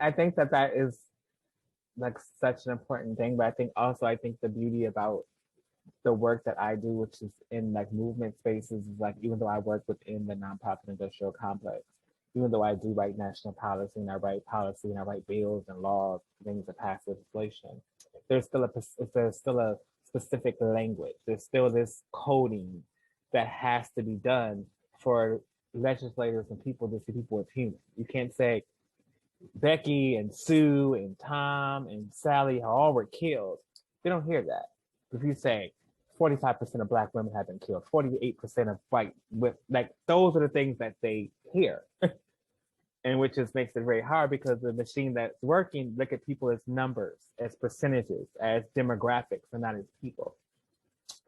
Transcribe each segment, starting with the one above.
I think that that is like such an important thing, but I think the beauty about the work that I do, which is in like movement spaces, is like even though I work within the nonprofit industrial complex, even though I do write national policy and I write policy and I write bills and laws, things that pass legislation, there's still a specific language. There's still this coding that has to be done for legislators and people to see people as human. You can't say Becky and Sue and Tom and Sally all were killed. They don't hear that. If you say 45% of Black women have been killed, 48% of white, like those are the things that they hear. And which just makes it very hard because the machine that's working look at people as numbers, as percentages, as demographics, and not as people.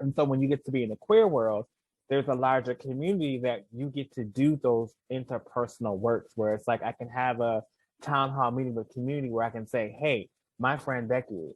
And so when you get to be in the queer world, there's a larger community that you get to do those interpersonal works where it's like I can have a town hall meeting with community where I can say, hey, my friend Becky,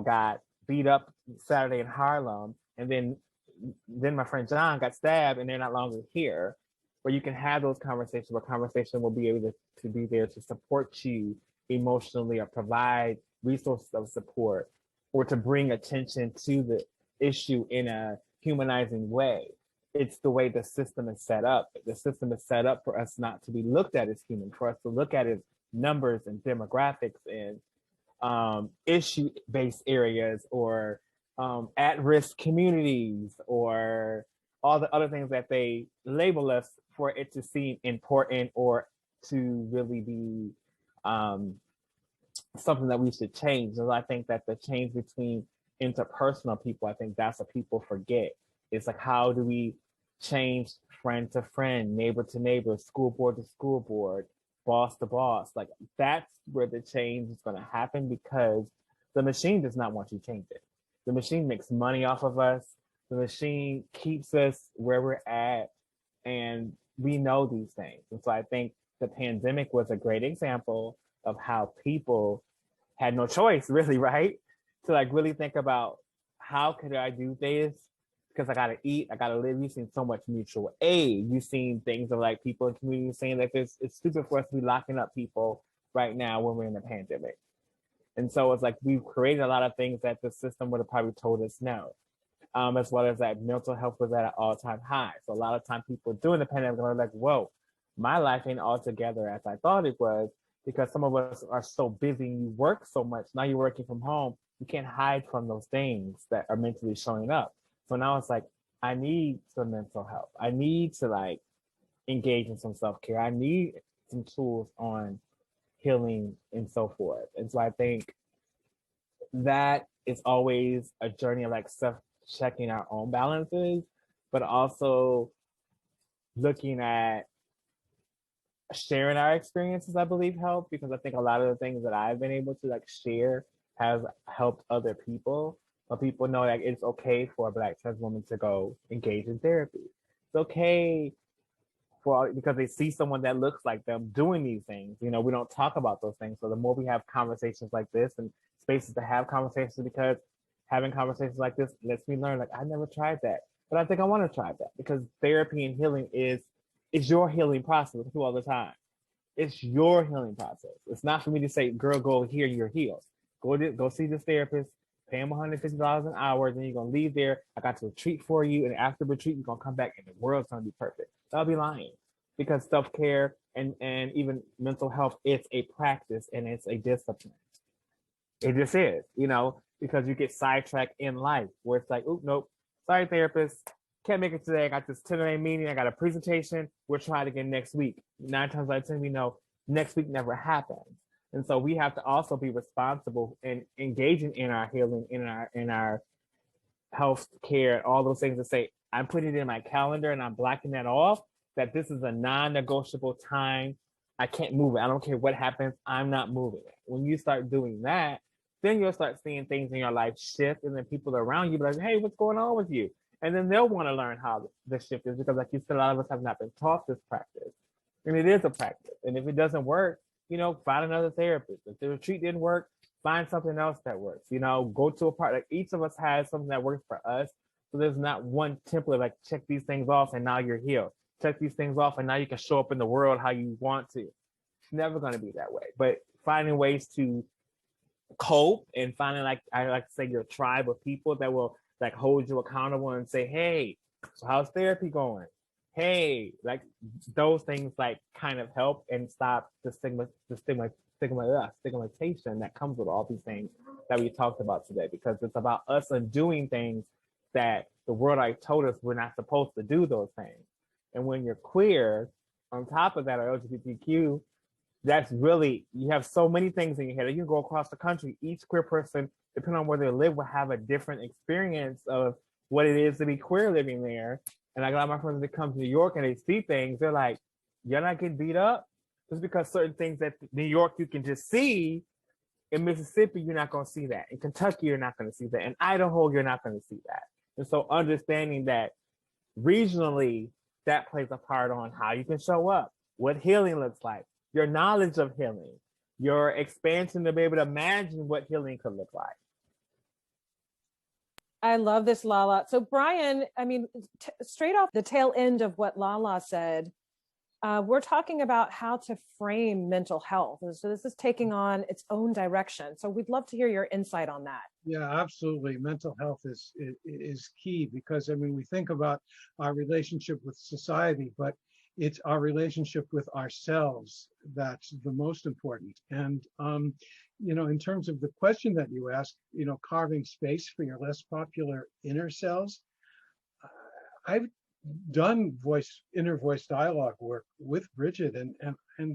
got beat up Saturday in Harlem, and then my friend John got stabbed and they're not longer here. Where you can have those conversations where conversation will be able to be there to support you emotionally or provide resources of support or to bring attention to the issue in a humanizing way. It's the way the system is set up. The system is set up for us not to be looked at as human, for us to look at as numbers and demographics and issue-based areas or at-risk communities or all the other things that they label us for it to seem important or to really be something that we should change. And I think that the change between interpersonal people, I think that's what people forget. It's like, how do we change friend to friend, neighbor to neighbor, school board to school board, boss to boss? Like that's where the change is going to happen because the machine does not want you to change it. The machine makes money off of us. The machine keeps us where we're at, and we know these things. And so I think the pandemic was a great example of how people had no choice, really, right? To like really think about how could I do this? Because I gotta eat, I gotta live. You've seen so much mutual aid. You've seen things of like people in communities saying that it's stupid for us to be locking up people right now when we're in a pandemic. And so it's like we've created a lot of things that the system would have probably told us no. As well as that mental health was at an all-time high. So a lot of time people during the pandemic are like, whoa, my life ain't all together as I thought it was because some of us are so busy and you work so much. Now you're working from home. You can't hide from those things that are mentally showing up. So now it's like, I need some mental health. I need to like engage in some self-care. I need some tools on healing and so forth. And so I think that is always a journey of like checking our own balances, but also looking at sharing our experiences, I believe help, because I think a lot of the things that I've been able to like share has helped other people. But people know that it's okay for a Black trans woman to go engage in therapy. It's okay because they see someone that looks like them doing these things. We don't talk about those things. So the more we have conversations like this and spaces to have conversations, because having conversations like this lets me learn, like, I never tried that, but I think I want to try that because therapy and healing is your healing process all the time. It's your healing process. It's not for me to say, girl, go here, you're healed. Go see this therapist, pay him $150 an hour, then you're going to leave there. I got to retreat for you. And after retreat, you're going to come back and the world's going to be perfect. I'll be lying because self-care and even mental health, it's a practice and it's a discipline. It just is, because you get sidetracked in life where it's like, oh, nope, sorry, therapist, can't make it today. I got this 10 a.m. meeting. I got a presentation. We'll try it again next week. 9 times out of 10, we know next week never happens. And so we have to also be responsible in engaging in our healing, in our health care, all those things to say, I'm putting it in my calendar and I'm blocking that off, that this is a non-negotiable time. I can't move it. I don't care what happens. I'm not moving it. When you start doing that, then you'll start seeing things in your life shift, and then people around you be like, hey, what's going on with you? And then they'll want to learn how the shift is because, like you said, a lot of us have not been taught this practice. And it is a practice. And if it doesn't work, find another therapist. If the retreat didn't work, find something else that works. Go to a part. Like each of us has something that works for us. So there's not one template, like check these things off and now you're healed. Check these things off and now you can show up in the world how you want to. It's never going to be that way. But finding ways to cope and finding, like I like to say, your tribe of people that will like hold you accountable and say, hey, so how's therapy going? Hey, like those things like kind of help and stop the stigmatization that comes with all these things that we talked about today, because it's about us undoing things that the world like told us we're not supposed to do those things. And when you're queer, on top of that, or LGBTQ, that's really, you have so many things in your head. You can go across the country. Each queer person, depending on where they live, will have a different experience of what it is to be queer living there. And like a lot of my friends that come to New York and they see things, they're like, you're not getting beat up just because certain things that New York you can just see. In Mississippi, you're not going to see that. In Kentucky, you're not going to see that. In Idaho, you're not going to see that. And so understanding that regionally, that plays a part on how you can show up, what healing looks like, your knowledge of healing, your expansion to be able to imagine what healing could look like. I love this, Lala. So Brian, I mean, straight off the tail end of what Lala said, we're talking about how to frame mental health. And so this is taking on its own direction. So we'd love to hear your insight on that. Yeah, absolutely. Mental health is key, because I mean, we think about our relationship with society, but it's our relationship with ourselves that's the most important. And you know, in terms of the question that you asked, you know, carving space for your less popular inner selves, I've done inner voice dialogue work with Bridget, and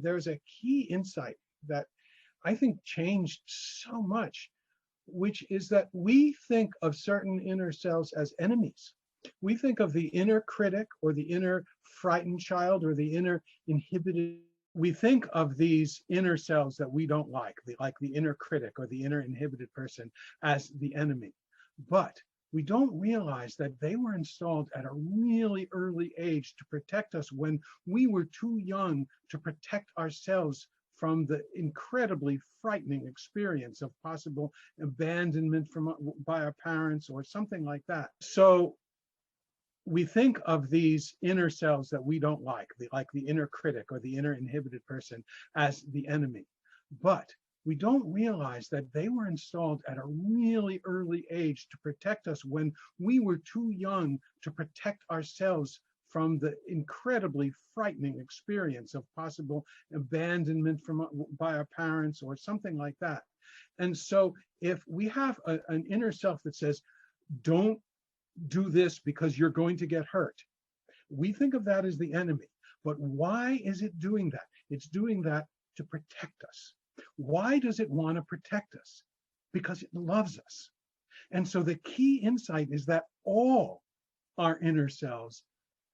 there's a key insight that I think changed so much, which is that we think of certain inner selves as enemies. We think of the inner critic or the inner frightened child or the inner inhibited. We think of these inner selves that we don't like the inner critic or the inner inhibited person, as the enemy. But we don't realize that they were installed at a really early age to protect us when we were too young to protect ourselves from the incredibly frightening experience of possible abandonment by our parents or something like that. So we think of these inner selves that we don't like the inner critic or the inner inhibited person, as the enemy. But we don't realize that they were installed at a really early age to protect us when we were too young to protect ourselves from the incredibly frightening experience of possible abandonment by our parents or something like that. And so if we have an inner self that says, don't do this because you're going to get hurt, we think of that as the enemy. But why is it doing that? It's doing that to protect us. Why does it want to protect us? Because it loves us. And so the key insight is that all our inner selves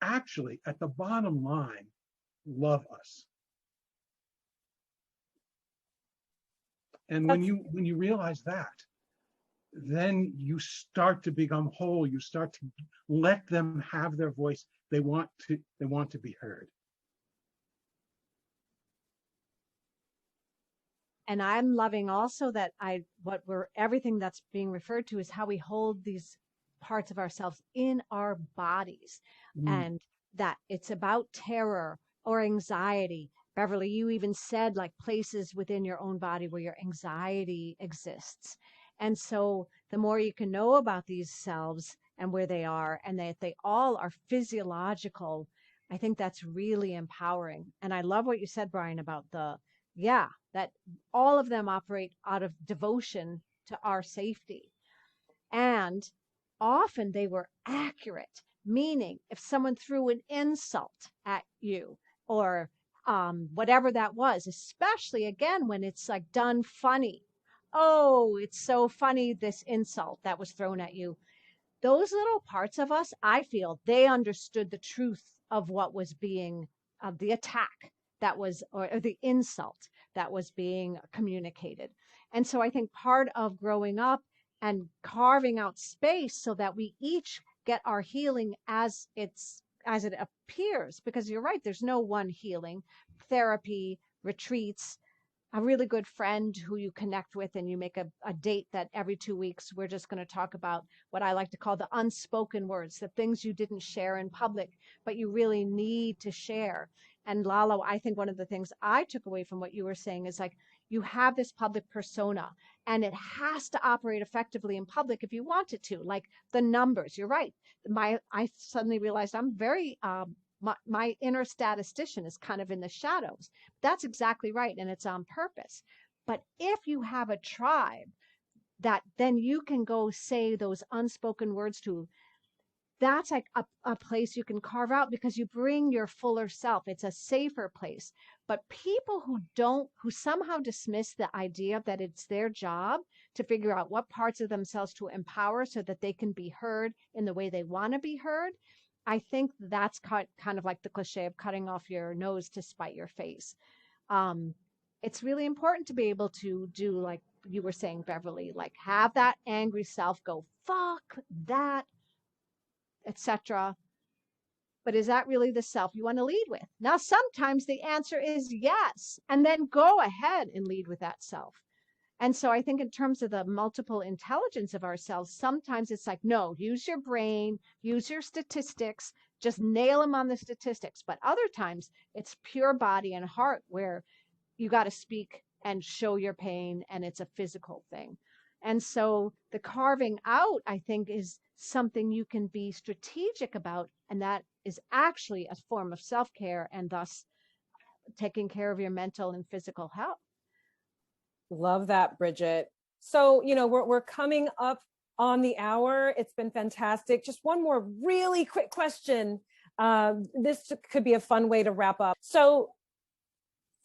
actually, at the bottom line, love us. And when you realize that, then you start to become whole. You start to let them have their voice. They want to be heard. And I'm loving also that everything that's being referred to is how we hold these parts of ourselves in our bodies, and that it's about terror or anxiety. Beverly, you even said like places within your own body where your anxiety exists. And so the more you can know about these selves and where they are, and that they all are physiological, I think that's really empowering. And I love what you said, Brian, about that all of them operate out of devotion to our safety. And often they were accurate, meaning if someone threw an insult at you or whatever that was, especially again when it's like done funny. Oh, it's so funny, this insult that was thrown at you. Those little parts of us, I feel, they understood the truth of what was being, of the attack that was, or the insult that was being communicated. And so I think part of growing up and carving out space so that we each get our healing as it appears, because you're right, there's no one healing. Therapy, retreats, a really good friend who you connect with, and you make a date that every 2 weeks we're just going to talk about what I like to call the unspoken words, the things you didn't share in public, but you really need to share. And Lala, I think one of the things I took away from what you were saying is like, you have this public persona, and it has to operate effectively in public if you want it to. Like the numbers, you're right. I suddenly realized I'm very my inner statistician is kind of in the shadows. That's exactly right, and it's on purpose. But if you have a tribe that then you can go say those unspoken words to, that's like a place you can carve out because you bring your fuller self. It's a safer place. But people who somehow dismiss the idea that it's their job to figure out what parts of themselves to empower so that they can be heard in the way they want to be heard, I think that's kind of like the cliche of cutting off your nose to spite your face. It's really important to be able to do, like you were saying, Beverly, like have that angry self go, fuck that, etc. But is that really the self you want to lead with? Now, sometimes the answer is yes, and then go ahead and lead with that self. And so I think in terms of the multiple intelligence of ourselves, sometimes it's like, no, use your brain, use your statistics, just nail them on the statistics. But other times it's pure body and heart where you got to speak and show your pain, and it's a physical thing. And so the carving out, I think, is something you can be strategic about, and that is actually a form of self-care and thus taking care of your mental and physical health. Love that, Bridget. So, we're coming up on the hour. It's been fantastic. Just one more really quick question. This could be a fun way to wrap up. So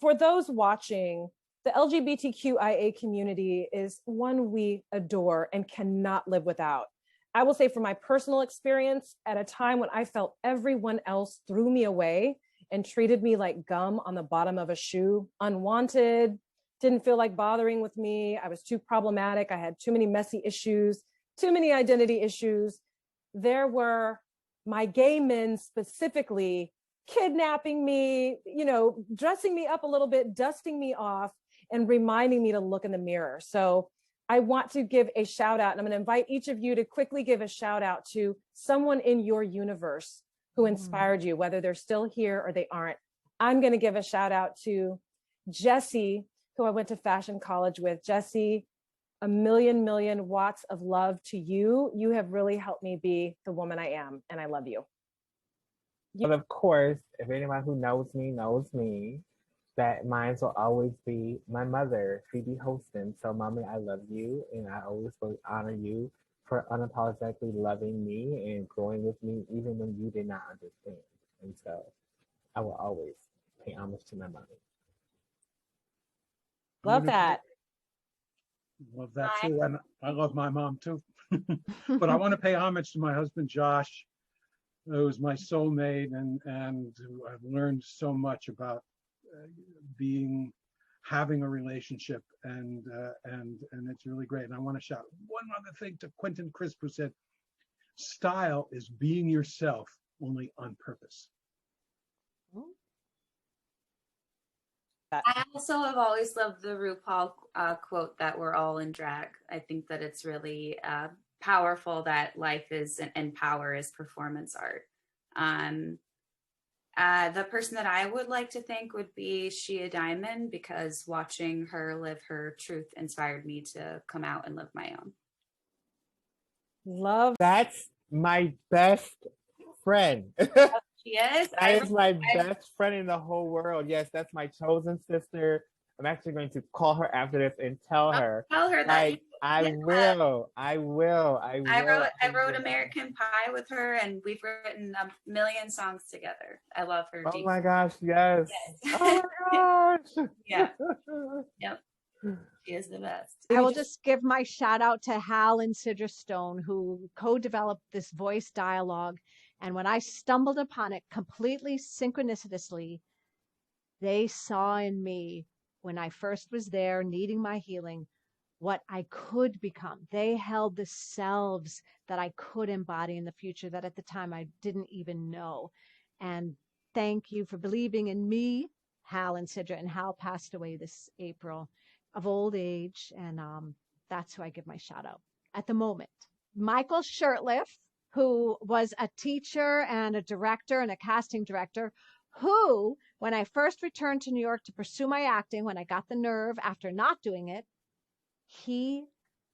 for those watching, the LGBTQIA community is one we adore and cannot live without. I will say from my personal experience, at a time when I felt everyone else threw me away and treated me like gum on the bottom of a shoe, unwanted, didn't feel like bothering with me. I was too problematic. I had too many messy issues, too many identity issues. There were my gay men specifically kidnapping me, dressing me up a little bit, dusting me off, and reminding me to look in the mirror. So I want to give a shout out, and I'm going to invite each of you to quickly give a shout out to someone in your universe who inspired you, whether they're still here or they aren't. I'm going to give a shout out to Jessie, who I went to fashion college with. Jessie, a million watts of love to you. You have really helped me be the woman I am, and I love you. But of course, if anyone who knows me, that mine will always be my mother, Phoebe Hostin. So, Mommy, I love you, and I always will honor you for unapologetically loving me and growing with me, even when you did not understand. And so, I will always pay homage to my mommy. Love that. Love that too, and I love my mom too. But I want to pay homage to my husband, Josh, who is my soulmate, and who I've learned so much about having a relationship, and it's really great. And I want to shout one other thing to Quentin Crisp, who said, "Style is being yourself, only on purpose." I also have always loved the RuPaul quote that we're all in drag. I think that it's really powerful that life is and power is performance art. The person that I would like to thank would be Shia Diamond, because watching her live her truth inspired me to come out and live my own. Love. That's my best friend. She is? That is my best friend in the whole world. Yes, that's my chosen sister. I'm actually going to call her after this and tell her. Tell her that. I will. I wrote American Pie with her, and we've written a million songs together. I love her. Oh my gosh, yes. Oh my gosh. Yeah. Yep. She is the best. I will just give my shout out to Hal and Sidra Stone, who co-developed this voice dialogue. And when I stumbled upon it completely synchronicitously, they saw in me, when I first was there needing my healing, what I could become. They held the selves that I could embody in the future that at the time I didn't even know. And thank you for believing in me, Hal and Sidra. And Hal passed away this April of old age. And that's who I give my shout out at the moment. Michael Shirtliff, who was a teacher and a director and a casting director, who, when I first returned to New York to pursue my acting, when I got the nerve after not doing it, he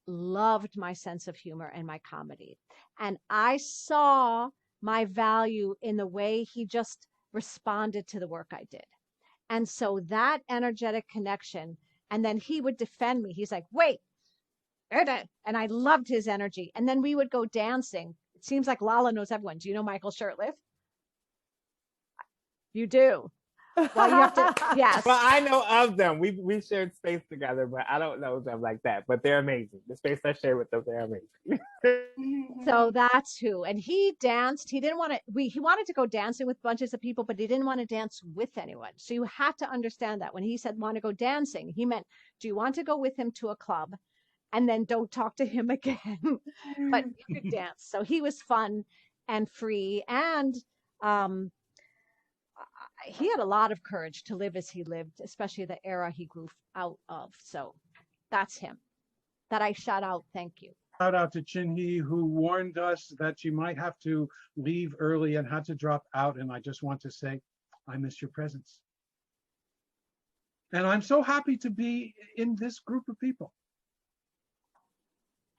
loved my sense of humor and my comedy. And I saw my value in the way he just responded to the work I did. And so that energetic connection, and then he would defend me. He's like, wait, and I loved his energy. And then we would go dancing. It seems like Lala knows everyone. Do you know Michael Shirtliff? You do. Well, you have to, yes. Well, I know of them. We shared space together, but I don't know them like that. But they're amazing. The space I share with them, they're amazing. So that's who. And he danced. He didn't want to, he wanted to go dancing with bunches of people, but he didn't want to dance with anyone. So you have to understand that when he said want to go dancing, he meant, do you want to go with him to a club? And then don't talk to him again. But you could dance. So he was fun and free. And he had a lot of courage to live as he lived, especially the era he grew out of. So that's him that I shout out. Thank you. Shout out to Chin-hee, who warned us that she might have to leave early and had to drop out. And I just want to say, I miss your presence. And I'm so happy to be in this group of people.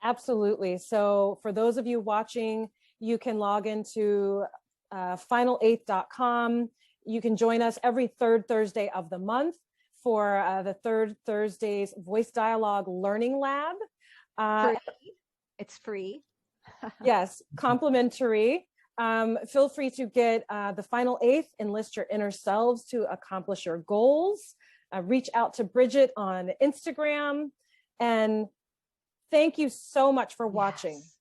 Absolutely. So for those of you watching, you can log into final8.com. You can join us every third Thursday of the month for the third Thursday's Voice Dialogue Learning Lab. It's free. Yes, complimentary. Feel free to get the Final Eighth, enlist your inner selves to accomplish your goals. Reach out to Bridget on Instagram. And thank you so much for watching. Yes.